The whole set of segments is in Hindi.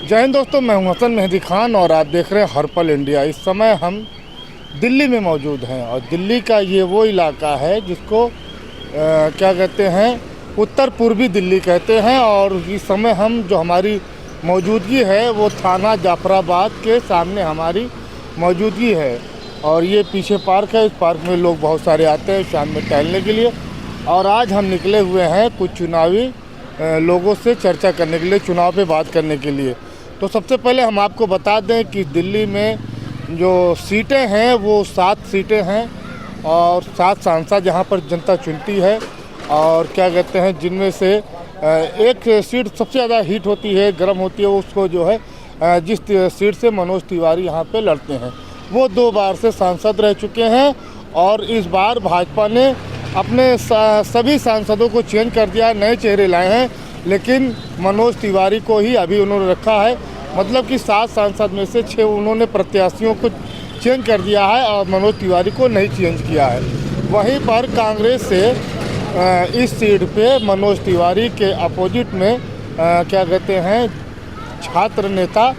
जय हिंद दोस्तों, मैं हूं हसन मेहदी खान और आप देख रहे हैं हर पल इंडिया। इस समय हम दिल्ली में मौजूद हैं और दिल्ली का ये वो इलाका है जिसको क्या कहते हैं, उत्तर पूर्वी दिल्ली कहते हैं। और इस समय हम जो हमारी मौजूदगी है वो थाना जाफराबाद के सामने हमारी मौजूदगी है। और ये पीछे पार्क है, इस पार्क में लोग बहुत सारे आते हैं शाम में टहलने के लिए। और आज हम निकले हुए हैं कुछ चुनावी लोगों से चर्चा करने के लिए, चुनाव पे बात करने के लिए। तो सबसे पहले हम आपको बता दें कि दिल्ली में जो सीटें हैं वो 7 सीटें हैं और 7 सांसद यहाँ पर जनता चुनती है। और क्या कहते हैं, जिनमें से एक सीट सबसे ज़्यादा हीट होती है, गर्म होती है, उसको जो है जिस सीट से मनोज तिवारी यहाँ पे लड़ते हैं, वो 2 बार से सांसद रह चुके हैं। और इस बार भाजपा ने अपने सभी सांसदों को चेंज कर दिया, नए चेहरे लाए हैं, लेकिन मनोज तिवारी को ही अभी उन्होंने रखा है। मतलब कि 7 सांसद में से 6 उन्होंने प्रत्याशियों को चेंज कर दिया है और मनोज तिवारी को नहीं चेंज किया है। वहीं पर कांग्रेस से इस सीट पे मनोज तिवारी के अपोजिट में क्या कहते हैं, छात्र नेता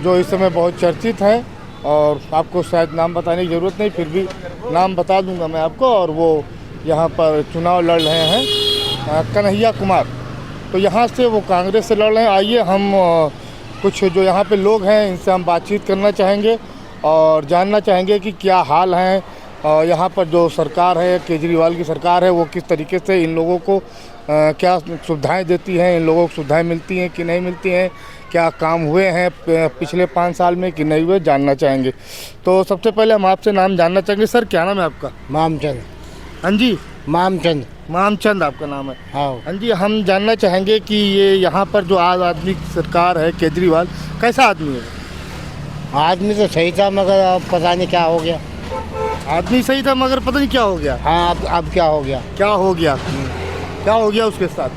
जो इस समय बहुत चर्चित हैं और आपको शायद नाम बताने की ज़रूरत नहीं, फिर भी नाम बता दूंगा मैं आपको। और वो यहाँ पर चुनाव लड़ रहे हैं, कन्हैया कुमार। तो यहाँ से वो कांग्रेस से लड़ रहे हैं। आइए हम कुछ जो यहाँ पे लोग हैं इनसे हम बातचीत करना चाहेंगे और जानना चाहेंगे कि क्या हाल है। और यहाँ पर जो सरकार है, केजरीवाल की सरकार है, वो किस तरीके से इन लोगों को क्या सुविधाएं देती हैं, इन लोगों को सुविधाएं मिलती हैं कि नहीं मिलती हैं, क्या काम हुए हैं पिछले 5 साल में कि नहीं हुए, जानना चाहेंगे। तो सबसे पहले हम आपसे नाम जानना चाहेंगे। सर, क्या नाम है आपका? मामचंद। हाँ जी, मामचंद आपका नाम है। हाँ जी, हम जानना चाहेंगे कि ये यहाँ पर जो आम आदमी की सरकार है, केजरीवाल कैसा आदमी है? आदमी तो सही था मगर अब पता नहीं क्या हो गया। आदमी सही था मगर पता नहीं क्या हो गया। हाँ, अब क्या हो गया? क्या हो गया? क्या हो गया उसके साथ?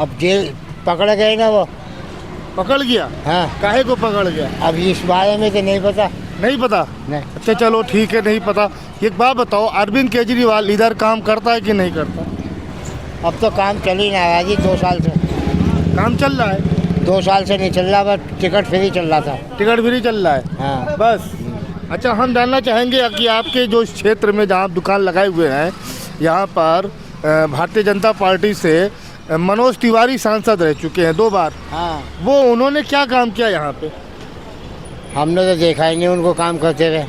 अब जेल पकड़ गए ना वो। पकड़ गया? हाँ। काहे को पकड़ गया? अब इस बारे में तो नहीं पता। नहीं पता? नहीं। अच्छा चलो ठीक है, नहीं पता। एक बात बताओ, अरविंद केजरीवाल इधर काम करता है कि नहीं करता? अब तो काम चल ही ना रहा जी, 2 साल से काम चल रहा है? 2 साल से नहीं चल रहा, बस टिकट फ्री चल रहा था। टिकट फ्री चल रहा है? हाँ बस। अच्छा, हम जानना चाहेंगे कि आपके जो इस क्षेत्र में जहाँ आप दुकान लगाए हुए हैं, यहाँ पर भारतीय जनता पार्टी से मनोज तिवारी सांसद रह चुके हैं 2 बार। हाँ। वो उन्होंने क्या काम किया यहाँ पे? हमने तो देखा ही नहीं उनको काम करते हुए।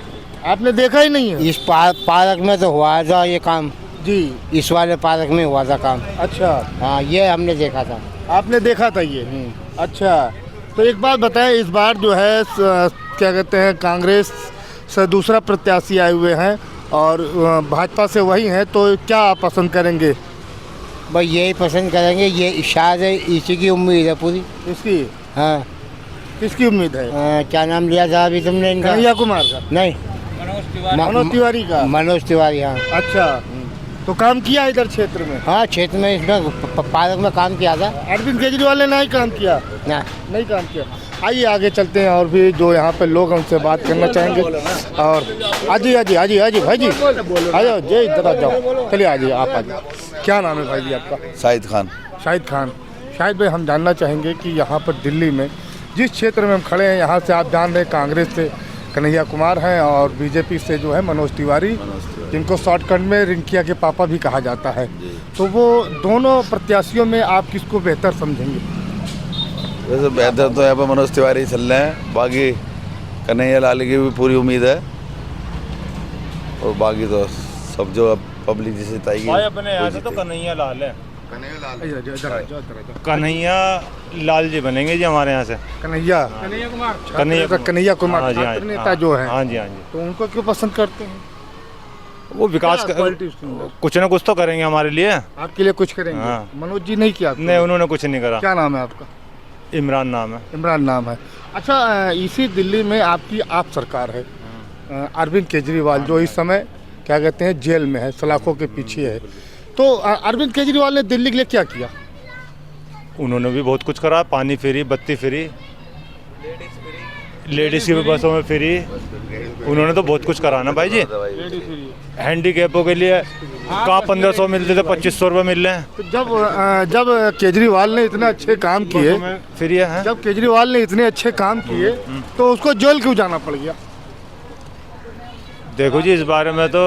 आपने देखा ही नहीं है? इस पार्क में तो हुआ था ये काम जी। इस वाले पार्क में हुआ था काम। अच्छा, हाँ, ये हमने देखा था। आपने देखा था ये? अच्छा, तो एक बात बताएं, इस बार जो है क्या कहते हैं, कांग्रेस से दूसरा प्रत्याशी आए हुए हैं और भाजपा से वही हैं, तो क्या आप पसंद करेंगे? भाई यही पसंद करेंगे, ये शायद इसी की उम्मीद है पूरी। इसकी? हाँ। किसकी उम्मीद है? क्या नाम लिया था अभी तुमने इनका? कन्हैया कुमार का? नहीं, मनोज तिवारी का। मनोज तिवारी। हाँ। अच्छा, तो काम किया इधर क्षेत्र में? हाँ, क्षेत्र में इसमें पार्क में काम किया था। अरविंद केजरीवाल ने नहीं काम किया? ना। नहीं काम किया। आइए आगे चलते हैं और भी जो यहाँ पे लोग हैं उनसे बात करना चाहेंगे। और आजी भाई जी आ जाओ, जय इधर आ जाओ, चलिए आइए आप आ जाओ। क्या नाम है भाई जी आपका? शाहिद खान। शाहिद भाई, हम जानना चाहेंगे कि यहाँ पर दिल्ली में जिस क्षेत्र में हम खड़े हैं, यहाँ से आप जान रहे हैं कांग्रेस से कन्हैया कुमार हैं और बीजेपी से जो है मनोज तिवारी, जिनको शॉर्टकट में रिंकिया के पापा भी कहा जाता है। तो वो दोनों प्रत्याशियों में आप किसको बेहतर समझेंगे? वैसे बेहतर तो यहाँ पर मनोज तिवारी चल रहे हैं, बाकी कन्हैया लाल की भी पूरी उम्मीद है और बाकी तो सब जो अब पब्लिक जिसे बताएगी। अपने यहाँ से तो कन्हैया लाल है। कन्हैया लाल जी बनेंगे जी हमारे यहाँ से। कन्हैया कुमार हाँ जी, छात्र नेता जो है, हाँ जी। तो उनको क्यों पसंद करते हैं? वो विकास कुछ ना कुछ तो करेंगे हमारे लिए। आपके लिए कुछ करेंगे? हाँ। मनोज जी नहीं किया? नहीं, उन्होंने कुछ नहीं करा। क्या नाम है आपका? इमरान नाम है। इमरान नाम है। अच्छा, इसी दिल्ली में आपकी आप सरकार है, अरविंद केजरीवाल जो इस समय क्या कहते हैं जेल में है, सलाखों के पीछे है। तो अरविंद केजरीवाल ने दिल्ली के लिए क्या किया? उन्होंने भी बहुत कुछ करा, पानी फ्री, बत्ती फ्री, लेडीज़ की भी बसों में फ्री, उन्होंने तो बहुत कुछ कराना भाई जी। हैंडीकैपों के लिए कहाँ 1500 मिलते थे, 2500 रुपये मिल रहे हैं। तो जब केजरीवाल ने इतने अच्छे काम किए, फ्री है। जब केजरीवाल ने इतने अच्छे काम किए तो उसको जेल क्यों जाना पड़ गया? देखो जी, इस बारे में तो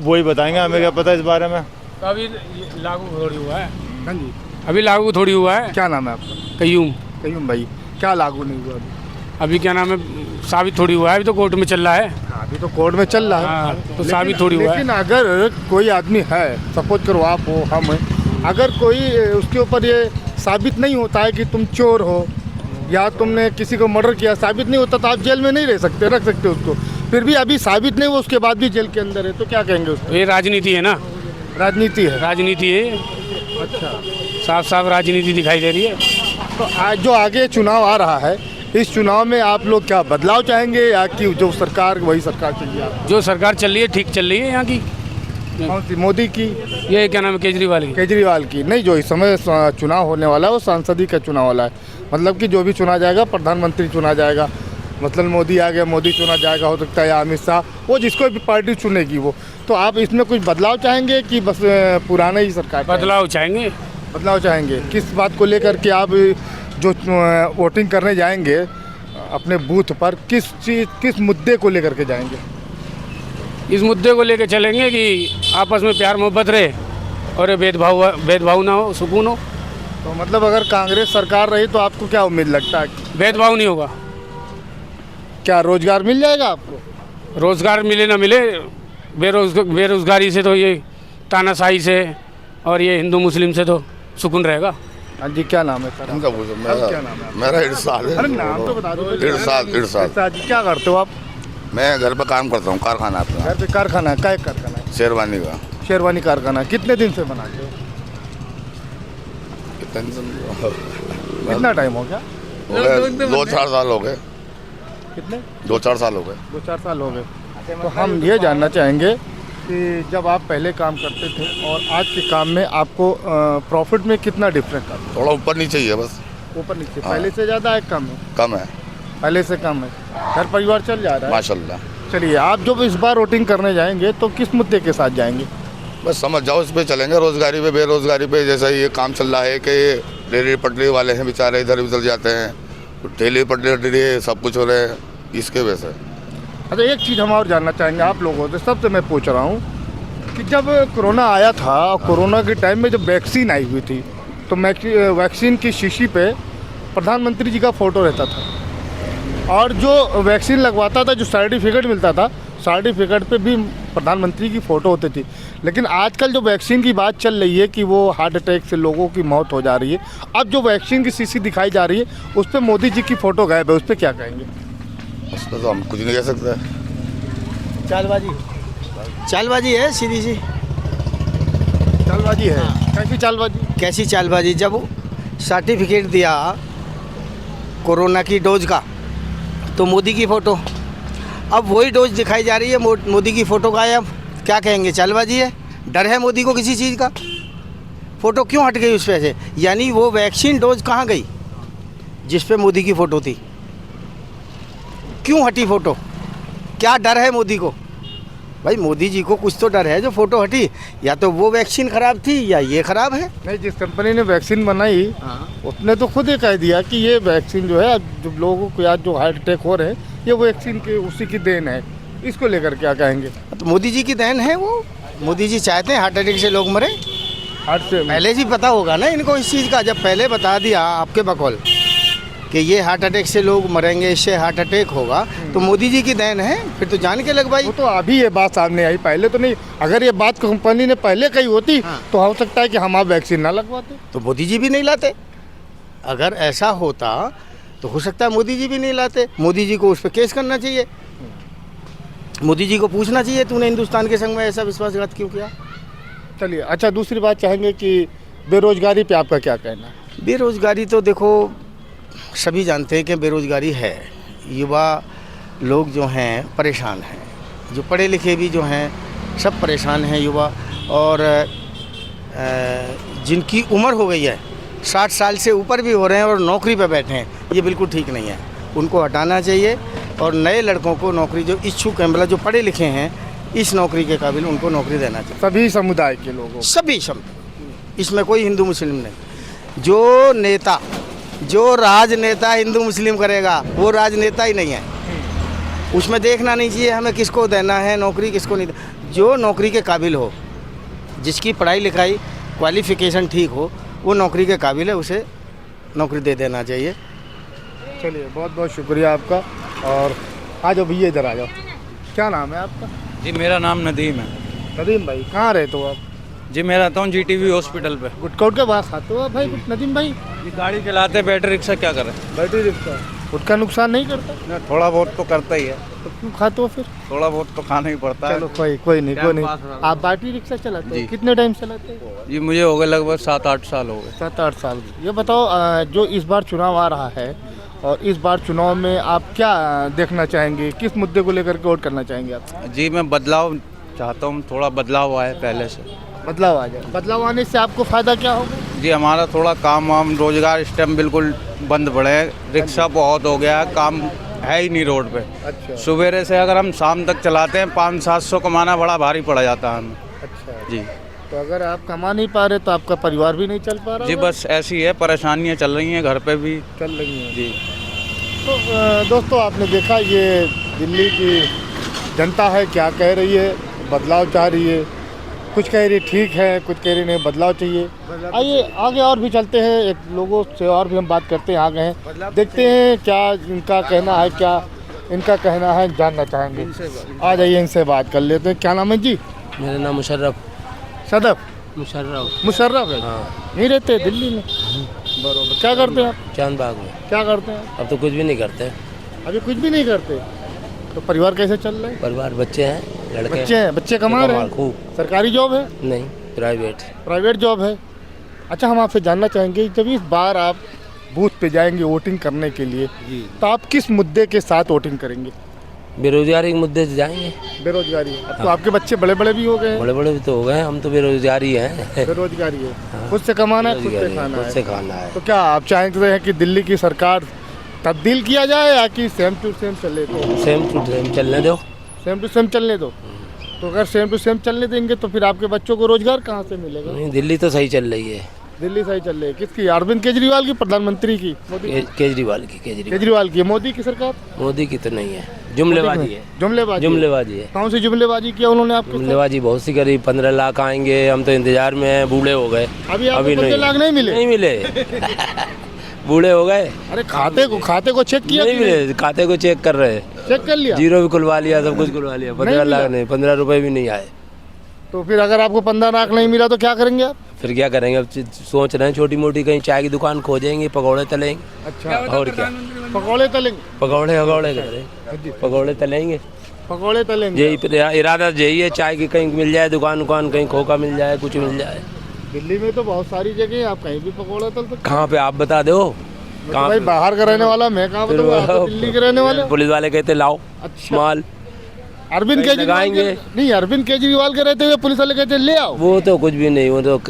वही बताएंगे, हमें क्या पता इस बारे में। तो अभी लागू थोड़ी हुआ है, हाँ जी, अभी लागू थोड़ी हुआ है। क्या नाम है आपका? कयूम। कयूम भाई, क्या लागू नहीं हुआ अभी? अभी क्या नाम है, साबित थोड़ी हुआ है, अभी तो कोर्ट में चल रहा है। अभी तो कोर्ट में चल रहा है। हाँ, तो साबित थोड़ी हुआ है। लेकिन अगर कोई आदमी है, सपोज करो आप हो, हम हैं, अगर कोई उसके ऊपर ये साबित नहीं होता है कि तुम चोर हो या तुमने किसी को मर्डर किया, साबित नहीं होता तो आप जेल में नहीं रह सकते, रख सकते उसको। फिर भी अभी साबित नहीं हुआ, उसके बाद भी जेल के अंदर है, तो क्या कहेंगे उसको? ये राजनीति है ना, राजनीति है। राजनीति है, अच्छा, साफ साफ राजनीति दिखाई दे रही है। तो आज जो आगे चुनाव आ रहा है, इस चुनाव में आप लोग क्या बदलाव चाहेंगे या कि जो सरकार वही सरकार चाहिए आपको? जो सरकार चल रही है ठीक चल रही है यहाँ की। कौन सी, मोदी की? ये क्या नाम है, केजरीवाल की। केजरीवाल की नहीं, जो इस समय चुनाव होने वाला है वो सांसदी का चुनाव वाला है। मतलब कि जो भी चुना जाएगा, प्रधानमंत्री चुना जाएगा, मतलब मोदी आ गया, मोदी चुना जाएगा, हो सकता है या अमित शाह, वो जिसको भी पार्टी चुनेगी वो। तो आप इसमें कुछ बदलाव चाहेंगे कि बस पुराना ही सरकार? बदलाव चाहेंगे। बदलाव चाहेंगे। किस बात को लेकर के आप जो वोटिंग करने जाएंगे अपने बूथ पर, किस मुद्दे को लेकर के जाएंगे? इस मुद्दे को लेकर चलेंगे कि आपस में प्यार मोहब्बत रहे और भेदभाव ना हो, सुकून हो। तो मतलब अगर कांग्रेस सरकार रही तो आपको क्या उम्मीद लगता है? भेदभाव नहीं होगा। क्या रोजगार मिल जाएगा आपको? रोजगार मिले ना मिले, बेरोजगारी से तो ये तानाशाही से और ये हिंदू मुस्लिम से तो सुकून रहेगा। हाँ जी, क्या नाम है सर? इनका पूछो। मेरा क्या नाम है? मेरा इरशाद है। अरे नाम तो बता दो। इरशाद। इरशाद जी, क्या करते हो आप? मैं घर पे काम करता हूँ, कारखाना अपना, घर पे कारखाना है? क्या कारखाना है? शेरवानी का। शेरवानी कारखाना। कितने दिन से बनाते हो? कितना टाइम हो गया? 2-4 साल हो गए। कितने? 2-4 साल हो गए। 2-4 साल हो गए। तो हम ये जानना चाहेंगे कि जब आप पहले काम करते थे और आज के काम में आपको प्रॉफिट में कितना डिफरेंस आता है? थोड़ा ऊपर नीचे ही है बस। ऊपर नीचे। हाँ। पहले से ज़्यादा है कम है? कम है पहले से कम है। घर परिवार चल जा रहा है? माशाल्लाह। चलिए, आप जब इस बार वोटिंग करने जाएंगे तो किस मुद्दे के साथ जाएंगे? बस समझ जाओ, इस पे चलेंगे, रोजगारी पे, बेरोजगारी पे। जैसा ये काम चल रहा है कि रेहड़ी पटरी वाले हैं बेचारे, इधर उधर जाते हैं, तो ठेली पटरी सब कुछ हो रहे हैं, इसके वजह से। अच्छा, एक चीज़ हम और जानना चाहेंगे आप लोगों से, सबसे मैं पूछ रहा हूँ कि जब कोरोना आया था और कोरोना के टाइम में जब वैक्सीन आई हुई थी तो वैक्सीन की शीशी पे प्रधानमंत्री जी का फ़ोटो रहता था, और जो वैक्सीन लगवाता था, जो सर्टिफिकेट मिलता था, सर्टिफिकेट पे भी प्रधानमंत्री की फ़ोटो होती थी। लेकिन आजकल जो वैक्सीन की बात चल रही है कि वो हार्ट अटैक से लोगों की मौत हो जा रही है, अब जो वैक्सीन की शीशी दिखाई जा रही है उस पर मोदी जी की फ़ोटो गायब है, उस पर क्या कहेंगे? उस पर तो हम कुछ नहीं कह सकते। चालबाजी है, सीधी सी चालबाजी है। कैसी चालबाजी? कैसी चालबाजी? जब सर्टिफिकेट दिया कोरोना की डोज का तो मोदी की फ़ोटो, अब वही डोज दिखाई जा रही है, मोदी की फ़ोटो गायब। क्या कहेंगे? चालबाजी है। डर है मोदी को किसी चीज़ का? फ़ोटो क्यों हट गई उस पर से? यानी वो वैक्सीन डोज कहाँ गई जिस पे मोदी की फ़ोटो थी? क्यों हटी फ़ोटो? क्या डर है मोदी को? भाई मोदी जी को कुछ तो डर है जो फ़ोटो हटी, या तो वो वैक्सीन ख़राब थी या ये ख़राब है। नहीं, जिस कंपनी ने वैक्सीन बनाई उसने तो खुद ही कह दिया कि ये वैक्सीन जो है, जो लोगों को आज जो हार्ट अटैक हो रहे हैं, ये वैक्सीन के उसी की देन है। इसको लेकर क्या कहेंगे? तो मोदी जी की देन है वो। मोदी जी चाहते हैं हार्ट अटैक से लोग मरे। हार्ट से पहले से पता होगा ना इनको इस चीज़ का, जब पहले बता दिया आपके बकौल कि ये हार्ट अटैक से लोग मरेंगे, इससे हार्ट अटैक होगा, तो मोदी जी की देन है। फिर तो जान के लगवाई। वो तो अभी ये बात सामने आई, पहले तो नहीं। अगर ये बात कंपनी ने पहले कही होती तो हो सकता है कि हम आप वैक्सीन ना लगवाते। तो मोदी जी भी नहीं लाते। अगर ऐसा होता तो हो सकता है मोदी जी भी नहीं लाते। मोदी जी को उस पर केस करना चाहिए, मोदी जी को पूछना चाहिए तूने हिंदुस्तान के संग में ऐसा विश्वासघात क्यों किया। चलिए, अच्छा, दूसरी बात चाहेंगे कि बेरोजगारी पे आपका क्या कहना है? बेरोजगारी तो देखो सभी जानते हैं कि बेरोजगारी है। युवा लोग जो हैं परेशान हैं, जो पढ़े लिखे भी जो हैं सब परेशान हैं युवा, और जिनकी उम्र हो गई है 60 साल से ऊपर भी हो रहे हैं और नौकरी पे बैठे हैं, ये बिल्कुल ठीक नहीं है। उनको हटाना चाहिए और नए लड़कों को नौकरी, जो इच्छुक हैं, मतलब जो पढ़े लिखे हैं, इस नौकरी के काबिल उनको नौकरी देना चाहिए। सभी समुदाय के लोगों को। सभी इसमें कोई हिंदू मुस्लिम नहीं। जो नेता, जो राजनेता हिंदू मुस्लिम करेगा वो राजनेता ही नहीं है। उसमें देखना नहीं चाहिए हमें किसको देना है नौकरी, किसको नहीं। जो नौकरी के काबिल हो, जिसकी पढ़ाई लिखाई क्वालिफिकेशन ठीक हो, वो नौकरी के काबिल है, उसे नौकरी दे देना चाहिए। चलिए, बहुत बहुत शुक्रिया आपका। और आ जाओ भैया, इधर आ जाओ। क्या नाम है आपका? जी मेरा नाम नदीम है। नदीम भाई, कहाँ रहते हो आप? जी मैं रहता हूँ GTV हॉस्पिटल पे। गुटका के पास खाते हो आप भाई नदीम भाई? ये गाड़ी चलाते बैटरी रिक्शा क्या करें? बैटरी रिक्शा गुटका नुकसान नहीं करता? ना, थोड़ा बहुत तो करता ही है। तो क्यों खाते हो फिर? थोड़ा बहुत तो खाना ही पड़ता है। चलो कोई नहीं। आप बैटरी रिक्शा चलाते हो? कितने टाइम चलाते हो? जी मुझे हो गए लगभग 7-8 साल हो गए। 7-8 साल। ये बताओ, जो इस बार चुनाव आ रहा है और इस बार चुनाव में आप क्या देखना चाहेंगे, किस मुद्दे को लेकर के वोट करना चाहेंगे आप? जी मैं बदलाव चाहता हूँ, थोड़ा बदलाव आए पहले से। बदलाव आ जाए। बदलाव आने से आपको फ़ायदा क्या होगा? जी हमारा थोड़ा काम वाम रोजगार इस टाइम बिल्कुल बंद पड़े हैं। रिक्शा बहुत हो गया, काम है ही नहीं रोड पे। अच्छा सवेरे से अगर हम शाम तक चलाते हैं 500-700 कमाना बड़ा भारी पड़ जाता है हमें। अच्छा। जी तो अगर आप कमा नहीं पा रहे तो आपका परिवार भी नहीं चल पा रहा? जी बस ऐसी है, परेशानियाँ चल रही हैं, घर पे भी चल रही हैं जी। तो दोस्तों, आपने देखा ये दिल्ली की जनता है, क्या कह रही है, बदलाव चाह रही है। कुछ कह रही ठीक है, कुछ कह रही नहीं, बदलाव चाहिए। आइए आगे और भी चलते हैं, एक लोगों से और भी हम बात करते हैं। आगे हैं, देखते हैं क्या इनका कहना है, क्या इनका कहना है, जानना चाहेंगे। आ जाइए, इनसे बात कर लेते हैं। क्या नाम है जी? मेरा नाम मुशर्रफ। मुशर्रफ है। हाँ। नहीं रहते दिल्ली में? बरोबर। क्या करते हैं आप? चांद बाग में। क्या करते हैं? अब तो कुछ भी नहीं करते। अभी कुछ भी नहीं करते? तो परिवार कैसे चल रहा है? परिवार, बच्चे हैं, लड़के बच्चे हैं, बच्चे कमा रहे हैं? खूब। सरकारी जॉब है? नहीं, प्राइवेट। प्राइवेट जॉब है। अच्छा, हम आपसे जानना चाहेंगे, जब इस बार आप बूथ पे जाएंगे वोटिंग करने के लिए, तो आप किस मुद्दे के साथ वोटिंग करेंगे? बेरोजगारी के मुद्दे से जाएंगे। बेरोजगारी। अब तो आपके बच्चे बड़े बड़े भी हो गए हैं। बड़े बड़े भी तो हो गए, हम तो बेरोजगारी हैं। बेरोजगारी है। खुद से कमाना है, खुद से खाना खुद है। से खाना है। तो क्या आप चाहते हैं कि दिल्ली की सरकार तब्दील किया जाए या कि सेम टू सेम चले? तो सेम टू सेम चलने दो। सेम टू सेम चलने दो। तो अगर सेम टू सेम चलने देंगे तो फिर आपके बच्चों को रोजगार कहाँ से मिलेगा? नहीं, दिल्ली तो सही चल रही है। दिल्ली सही चल रही है। किसकी? अरविंद केजरीवाल की, प्रधानमंत्री की? मोदी की? केजरीवाल की। केजरीवाल की। मोदी की सरकार? मोदी की तो नहीं है, जुमलेबाजी है। जुमलेबाजी है। कौन सी जुमलेबाजी किया उन्होंने आपके? जुमलेबाजी बहुत सी करी। 15 लाख आएंगे, हम तो इंतजार में हैं, बूढ़े हो गए। अभी 15 लाख नहीं मिले? नहीं मिले। बूढ़े हो गए। अरे खाते को चेक किया? नहीं मिले, खाते को चेक कर रहे हैं। चेक कर लिया? जीरो भी खुलवा लिया, सब कुछ खुलवा लिया। 15 लाख नहीं, 15 रुपए भी नहीं आए। तो फिर अगर आपको 15 लाख नहीं मिला तो क्या करेंगे आप? फिर क्या करेंगे? अब सोच रहे हैं छोटी मोटी कहीं चाय की दुकान खोजेंगे, पकौड़े तलेंगे। अच्छा। और क्या? पकौड़े तलेंगे? पकौड़े करेंगे, पकौड़े तलेंगे। पकौड़े तलेंगे। यही इरादा यही है, चाय की कहीं मिल जाए दुकान, कहीं खोखा मिल जाए, कुछ मिल जाए। दिल्ली में तो बहुत सारी जगह है, आप कहीं भी पकौड़ा तल सकते। कहाँ पे आप बता दो? कहाँ? भाई बाहर का रहने वाला मैं कहाँ बताऊँ, आप तो दिल्ली के रहने वाले। पुलिस वाले कहते लाओ माल। अरविंद केजरीवाल नहीं, अरविंद केजरीवाल के रहते हुए पुलिस वाले कहते ले आओ। वो तो कुछ भी नहीं, वो तो।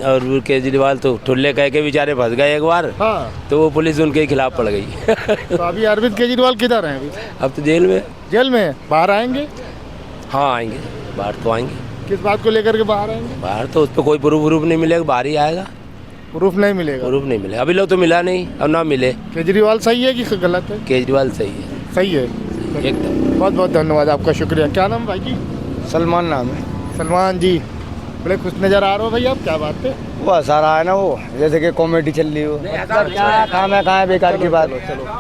और केजरीवाल तो ठुल्ले कह के बेचारे फंस गए एक बार। हाँ। तो वो पुलिस उनके खिलाफ पड़ गई। तो अभी अरविंद केजरीवाल किधर हैं? अभी अब तो जेल में। जेल में? बाहर आएंगे? हाँ आएंगे, बाहर तो आएंगे। किस बात को लेकर के बाहर आएंगे? बाहर तो उस पर कोई प्रूफ नहीं मिलेगा, बाहर ही आएगा। प्रूफ नहीं मिलेगा? प्रूफ नहीं मिलेगा। अभी लोग तो मिला नहीं, अब ना मिले। केजरीवाल सही है कि गलत है? केजरीवाल सही है। सही है, एकदम। बहुत बहुत धन्यवाद आपका, शुक्रिया। क्या नाम भाई जी? सलमान नाम है। सलमान जी, बड़े खुश नज़र आ रहे हो भाई आप, क्या बात है? वो सारा है ना, वो जैसे कि कॉमेडी चल रही हो। क्या काम है, कहाँ है, बेकार की बात।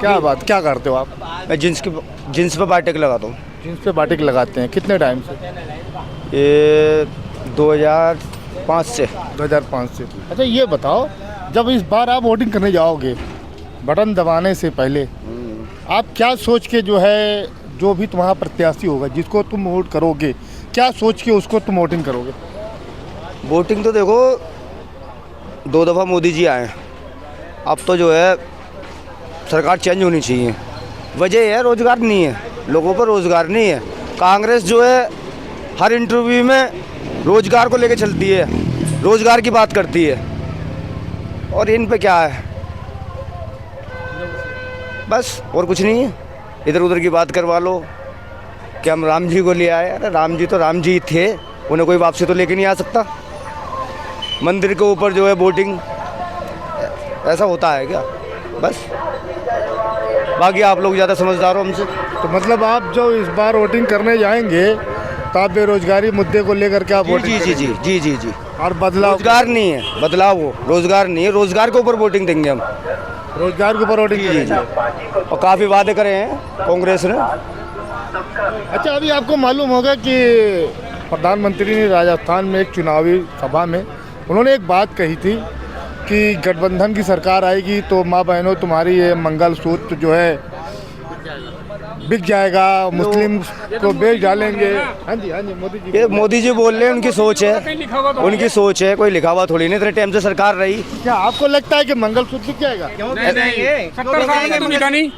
क्या बात, क्या करते हो आप? मैं जींस पे बाटिक लगाता हूँ। जींस पे बाटिक लगाते हैं? कितने टाइम से? ये 2005 से। 2005 से। अच्छा ये बताओ, जब इस बार आप वोटिंग करने जाओगे, बटन दबाने से पहले आप क्या सोच के जो है, जो भी तुम्हारा प्रत्याशी होगा जिसको तुम वोट करोगे, क्या सोच के उसको तुम वोटिंग करोगे? वोटिंग तो देखो, 2 दफ़ा मोदी जी आए, अब तो जो है सरकार चेंज होनी चाहिए। वजह है रोज़गार नहीं है, लोगों पर रोज़गार नहीं है। कांग्रेस जो है हर इंटरव्यू में रोज़गार को लेकर चलती है, रोज़गार की बात करती है, और इन पे क्या है, बस और कुछ नहीं है। इधर उधर की बात करवा लो कि हम राम जी को ले आए। अरे राम जी तो राम जी थे, उन्हें कोई वापसी तो लेके नहीं आ सकता। मंदिर के ऊपर जो है बोटिंग, ऐसा होता है क्या? बस बाकी आप लोग ज़्यादा समझदार हो हमसे। तो मतलब आप जो इस बार वोटिंग करने जाएंगे तो आप बेरोजगारी मुद्दे को लेकर के आप जी वोटिंग जी जी जी जी जी। और बदलाव, रोजगार नहीं है, बदलाव हो, रोजगार नहीं है, रोजगार के ऊपर वोटिंग देंगे हम। रोजगार के ऊपर वोटिंग जी करेंगे। और काफ़ी वादे करे हैं कांग्रेस ने। अच्छा, अभी आपको मालूम होगा कि प्रधानमंत्री ने राजस्थान में एक चुनावी सभा में उन्होंने एक बात कही थी कि गठबंधन की सरकार आएगी तो माँ बहनों तुम्हारी ये मंगलसूत्र जो है बिक जाएगा, मुस्लिम को बेच डालेंगे। हाँ जी मोदी जी। ये मोदी जी बोल रहे हैं, उनकी सोच है, उनकी सोच है, कोई लिखा हुआ थोड़ी नहीं। इतने टाइम से सरकार रही। क्या आपको लगता है कि मंगलसूत्र बिक जाएगा? 70 साल में तो बिका नहीं,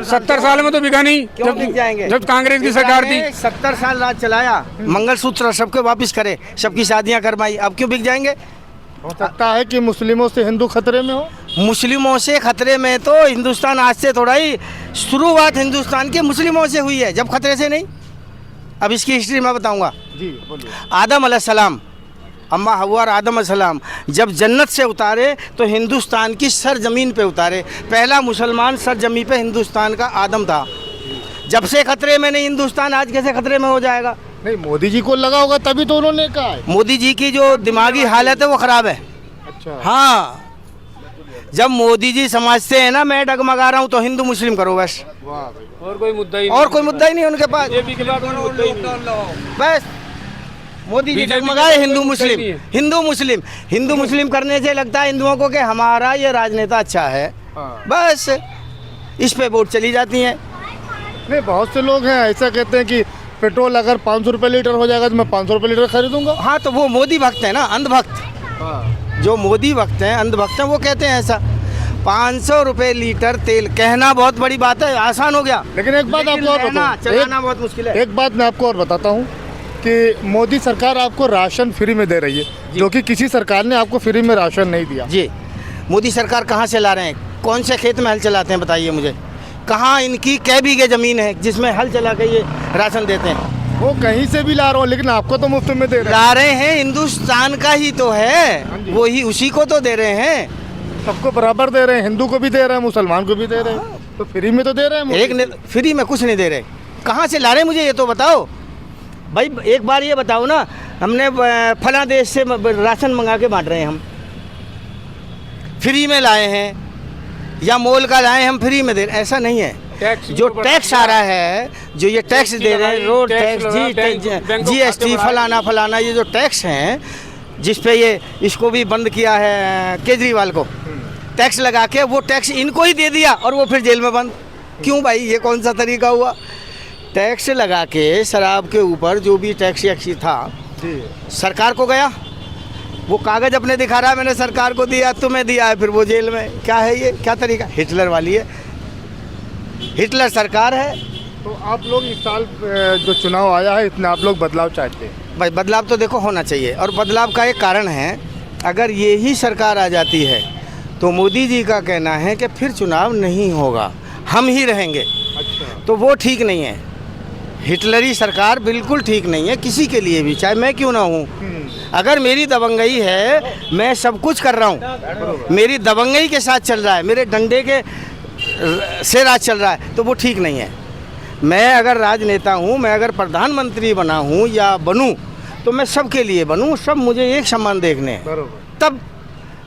70 साल में तो बिका नहीं जब कांग्रेस की सरकार थी। 70 साल राज चलाया, मंगलसूत्र सबके वापस करे, सबकी शादियां करवाई, अब क्यों बिक जाएंगे? हो सकता है कि मुस्लिमों से हिंदू खतरे में हो। मुस्लिमों से खतरे में तो हिंदुस्तान आज से थोड़ा ही शुरुआत हिंदुस्तान के मुस्लिमों से हुई है, जब खतरे से नहीं। अब इसकी हिस्ट्री मैं बताऊंगा। जी बोलिए। आदम अलैहिस्सलाम, अम्मा हव्वा और आदम अलैहिस्सलाम जब जन्नत से उतारे तो हिंदुस्तान की सरजमीन पे उतारे। पहला मुसलमान सरजमीन पे हिंदुस्तान का आदम था। जब से खतरे में नहीं हिंदुस्तान, आज कैसे खतरे में हो जाएगा? नहीं, मोदी जी को लगा होगा तभी तो उन्होंने कहा है। मोदी जी की जो दिमागी हालत है वो ख़राब है। अच्छा। हाँ, जब मोदी जी समझते हैं ना मैं डगमगा रहा हूँ तो हिंदू मुस्लिम करो बस, और कोई मुद्दा ही और कोई मुद्दा ही नहीं उनके पास। बस मोदी जी डगमगाए हिंदू मुस्लिम, हिंदू मुस्लिम, हिंदू मुस्लिम करने से लगता है हिंदुओं को कि हमारा ये राजनेता अच्छा है। बस इस पे वोट चली जाती हैं। नहीं, बहुत से लोग हैं ऐसा कहते हैं कि पेट्रोल अगर 500 रुपये लीटर हो जाएगा तो मैं 500 रुपये लीटर खरीदूंगा। हाँ, तो वो मोदी भक्त है ना, अंधभक्त। जो मोदी भक्त हैं, अंधभक्त हैं, वो कहते हैं ऐसा। 500 रुपये लीटर तेल कहना बहुत बड़ी बात है, आसान हो गया। लेकिन एक बात आपको और बताऊं, चलाना बहुत मुश्किल है। एक बात मैं आपको और बताता हूँ कि मोदी सरकार आपको राशन फ्री में दे रही है, जो कि किसी सरकार ने आपको फ्री में राशन नहीं दिया। जी, मोदी सरकार कहाँ से ला रहे हैं? कौन से खेत में हल चलाते हैं बताइए मुझे? कहाँ इनकी कै बीघे ज़मीन है जिसमें हल चला के ये राशन देते हैं? वो कहीं से भी ला रहा हूँ, लेकिन आपको तो मुफ्त में दे रहे हैं। ला रहे हैं, हिंदुस्तान का ही तो है, वो ही उसी को तो दे रहे हैं। सबको बराबर दे रहे हैं, हिंदू को भी दे रहे हैं, मुसलमान को भी दे रहे हैं, तो फ्री में तो दे रहे हैं। एक फ्री में कुछ नहीं दे रहे, कहाँ से ला रहे हैं मुझे ये तो बताओ भाई। एक बार ये बताओ ना, हमने फला देश से राशन मंगा के बांट रहे हैं, हम फ्री में लाए हैं, या मोल का लाए हम फ्री में दे रहे, ऐसा नहीं है। जो टैक्स आ रहा है, जो ये टैक्स दे रहे हैं, रोड टैक्स, GST फलाना फलाना, ये जो टैक्स हैं जिस पे ये इसको भी बंद किया है केजरीवाल को, टैक्स लगा के वो टैक्स इनको ही दे दिया और वो फिर जेल में बंद। क्यों भाई, ये कौन सा तरीका हुआ? टैक्स लगा के शराब के ऊपर जो भी टैक्स था सरकार को गया, वो कागज़ अपने दिखा रहा है मैंने सरकार को दिया, तुम्हें दिया है, फिर वो जेल में। क्या है ये, क्या तरीका? हिटलर वाली है, हिटलर सरकार है। तो आप लोग इस साल जो चुनाव आया है इसमें आप लोग बदलाव चाहते हैं? भाई बदलाव तो देखो होना चाहिए, और बदलाव का एक कारण है, अगर ये ही सरकार आ जाती है तो मोदी जी का कहना है कि फिर चुनाव नहीं होगा, हम ही रहेंगे। अच्छा। तो वो ठीक नहीं है, हिटलरी सरकार बिल्कुल ठीक नहीं है किसी के लिए भी, चाहे मैं क्यों ना हूँ। अगर मेरी दबंगई है, मैं सब कुछ कर रहा हूँ, मेरी दबंगई के साथ चल रहा है, मेरे डंडे के से राज चल रहा है, तो वो ठीक नहीं है। मैं अगर राजनेता हूँ, मैं अगर प्रधानमंत्री बना हूँ या बनूँ, तो मैं सबके लिए बनूँ, सब मुझे एक समान देखने हैं, तब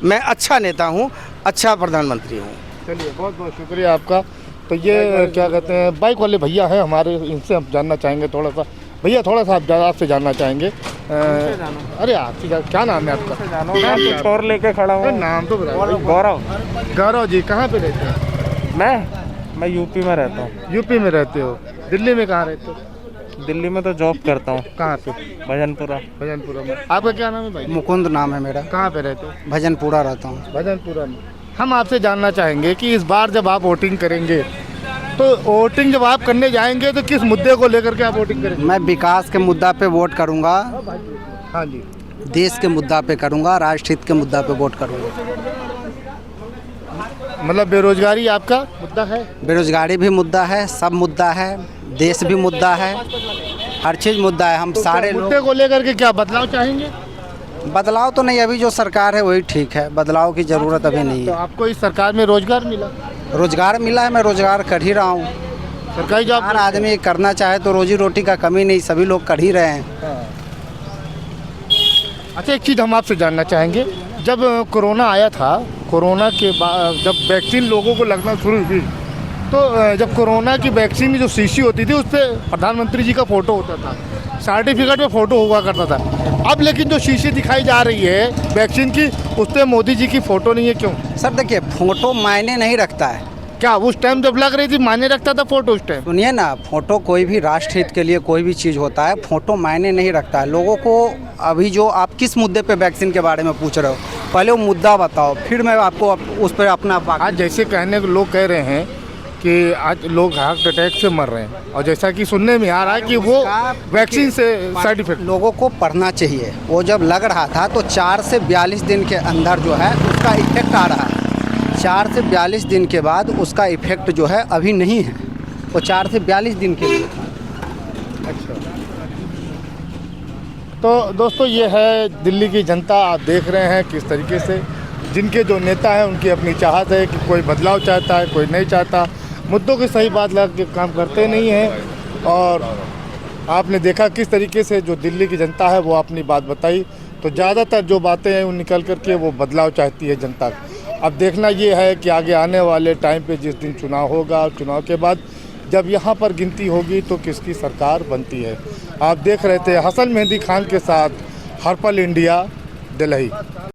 मैं अच्छा नेता हूँ, अच्छा प्रधानमंत्री हूँ। चलिए, बहुत बहुत शुक्रिया आपका। तो ये क्या कहते हैं, बाइक वाले भैया हैं हमारे, इनसे हम जानना चाहेंगे थोड़ा सा। भैया थोड़ा सा आपसे जानना चाहेंगे। अरे आपकी क्या नाम है आपका? मैं छोर लेके खड़ा हूँ। नाम तो बताओ। गौरव। गौरव जी, कहाँ पे रहते हैं? मैं यूपी में रहता हूँ। यूपी में रहते हो? दिल्ली में कहाँ रहते हो? दिल्ली में तो जॉब करता हूँ। कहाँ पे? भजनपुरा। भजनपुरा में। आपका क्या नाम है भाई? मुकुंद नाम है मेरा। कहाँ पे रहते हो? भजनपुरा रहता हूँ। भजनपुरा में। हम आपसे जानना चाहेंगे कि इस बार जब आप वोटिंग करेंगे, तो वोटिंग जब आप करने जाएंगे तो किस मुद्दे को लेकर के आप वोटिंग करेंगे? मैं विकास के मुद्दा पे वोट करूँगा। हाँ जी। देश के मुद्दा पे करूँगा, राष्ट्र हित के मुद्दा पे वोट करूँगा। मतलब बेरोजगारी आपका मुद्दा है? बेरोजगारी भी मुद्दा है, सब मुद्दा है, देश भी मुद्दा है, हर चीज़ मुद्दा है। हम तो सारे मुद्दे लोग को लेकर के क्या बदलाव चाहेंगे? बदलाव तो नहीं, अभी जो सरकार है वही ठीक है, बदलाव की ज़रूरत अभी नहीं तो है। आपको इस सरकार में रोजगार मिला? रोजगार मिला है, मैं रोजगार कर ही रहा हूँ। सरकारी जॉब? हर आदमी करना चाहे तो रोजी रोटी का कमी नहीं, सभी लोग कर ही रहे हैं। अच्छा, एक चीज़ हम आपसे जानना चाहेंगे, जब कोरोना आया था, कोरोना के बाद जब वैक्सीन लोगों को लगना शुरू हुई, तो जब कोरोना की वैक्सीन की जो शीशी होती थी उस पर प्रधानमंत्री जी का फ़ोटो होता था, सर्टिफिकेट में फ़ोटो हुआ करता था। अब लेकिन जो शीशी दिखाई जा रही है वैक्सीन की, उस पर मोदी जी की फ़ोटो नहीं है, क्यों? सर देखिए, फोटो मायने नहीं रखता है। क्या उस टाइम जब लग रही थी मायने रखता था फ़ोटो उस टाइम? सुनिए ना, फोटो कोई भी राष्ट्र हित के लिए कोई भी चीज़ होता है, फोटो मायने नहीं रखता है। लोगों को अभी जो आप किस मुद्दे पे वैक्सीन के बारे में पूछ रहे हो, पहले वो मुद्दा बताओ, फिर मैं आपको उस पर अपना आज जैसे कहने को लोग कह रहे हैं कि आज लोग हार्ट अटैक से मर रहे हैं, और जैसा कि सुनने में आ रहा है कि वो वैक्सीन से साइड इफेक्ट। लोगों को पढ़ना चाहिए। वो जब लग रहा था तो 4 से 42 दिन के अंदर जो है उसका इफेक्ट आ रहा है। 4 से 42 दिन के बाद उसका इफेक्ट जो है अभी नहीं है, वो 4 से 42 दिन के लिए। अच्छा, तो दोस्तों ये है दिल्ली की जनता। आप देख रहे हैं किस तरीके से जिनके जो नेता हैं उनकी अपनी चाहत है कि कोई बदलाव चाहता है, कोई नहीं चाहता, मुद्दों की सही बात लगा के काम करते नहीं हैं। और आपने देखा किस तरीके से जो दिल्ली की जनता है वो अपनी बात बताई, तो ज़्यादातर जो बातें हैं वो निकल करके वो बदलाव चाहती है जनता। अब देखना ये है कि आगे आने वाले टाइम पे जिस दिन चुनाव होगा, चुनाव के बाद जब यहाँ पर गिनती होगी तो किसकी सरकार बनती है। आप देख रहे थे हसन मेहदी खान के साथ हर्पल इंडिया, दिल्ली।